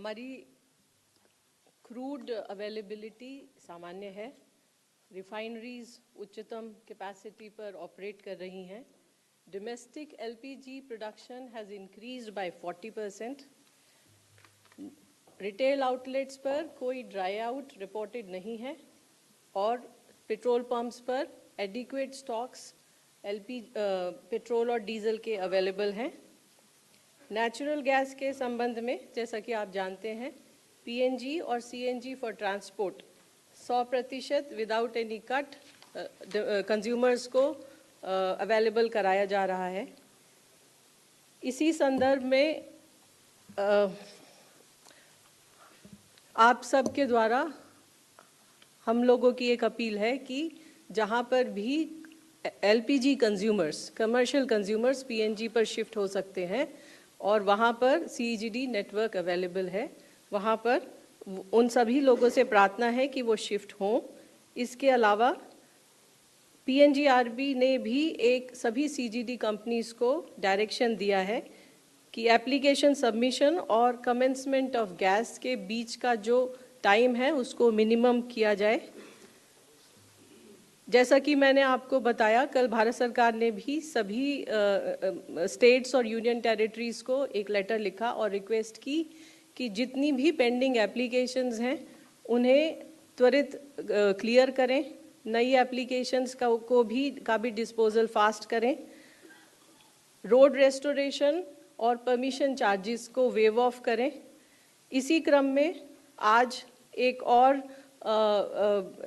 हमारी crude availability सामान्य है। रिफाइनरीज उच्चतम कैपेसिटी पर ऑपरेट कर रही हैं। Domestic LPG production has increased by 40%। Retail outlets पर कोई ड्राई आउट रिपोर्टेड नहीं है और पेट्रोल पंप्स पर एडिक्वेट स्टॉक्स पेट्रोल और डीजल के अवेलेबल हैं। नेचुरल गैस के संबंध में जैसा कि आप जानते हैं, पीएनजी और CNG for transport 100% without any cut consumers को अवेलेबल कराया जा रहा है। इसी संदर्भ में आप सबके द्वारा हम लोगों की एक अपील है कि जहां पर भी LPG consumers, commercial consumers PNG पर शिफ्ट हो सकते हैं और वहां पर सीजीडी नेटवर्क अवेलेबल है, वहां पर उन सभी लोगों से प्रार्थना है कि वो शिफ्ट हों। इसके अलावा पीएनजीआरबी ने भी एक सभी सीजीडी कंपनीज को डायरेक्शन दिया है कि एप्लीकेशन सबमिशन और कमेंसमेंट ऑफ गैस के बीच का जो टाइम है उसको मिनिमम किया जाए। जैसा कि मैंने आपको बताया, कल भारत सरकार ने भी सभी स्टेट्स और यूनियन टेरिटरीज को एक लेटर लिखा और रिक्वेस्ट की कि जितनी भी पेंडिंग एप्लीकेशंस हैं उन्हें त्वरित क्लियर करें, नई एप्लीकेशंस का भी डिस्पोजल फास्ट करें, रोड रेस्टोरेशन और परमिशन चार्जेस को वेव ऑफ करें। इसी क्रम में आज एक और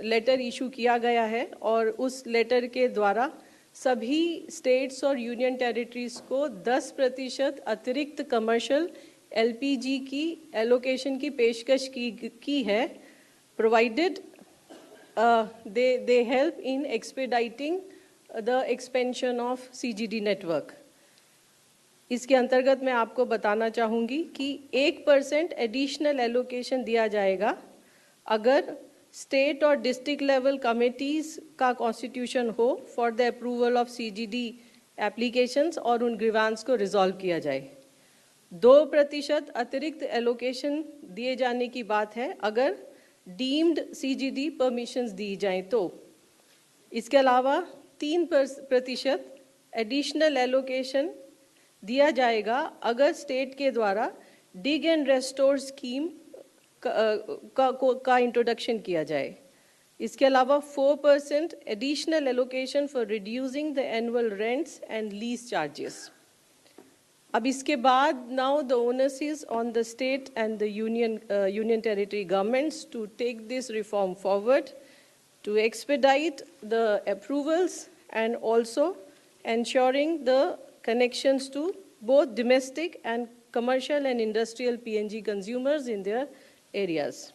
लेटर इशू किया गया है और उस लेटर के द्वारा सभी स्टेट्स और यूनियन टेरिटरीज को 10% अतिरिक्त कमर्शियल एलपीजी की एलोकेशन की पेशकश की है, provided they help in expediting the expansion of CGD network। इसके अंतर्गत मैं आपको बताना चाहूँगी कि 1% एडिशनल एलोकेशन दिया जाएगा अगर स्टेट और डिस्ट्रिक्ट लेवल कमिटीज़ का कॉन्स्टिट्यूशन हो for the approval of CGD applications और उन ग्रीवांस को रिजॉल्व किया जाए। 2% अतिरिक्त एलोकेशन दिए जाने की बात है अगर डीम्ड सीजीडी परमिशंस दी जाएं तो। इसके अलावा 3% एडिशनल एलोकेशन दिया जाएगा अगर स्टेट के द्वारा डिग एंड रेस्टोर स्कीम का इंट्रोडक्शन किया जाए। इसके अलावा 4% additional allocation for reducing the annual rents and lease charges. अब इसके बाद now the onus is on the state and the union territory governments to take this reform forward, to expedite the approvals and also ensuring the connections to both domestic and commercial and industrial PNG consumers in their areas.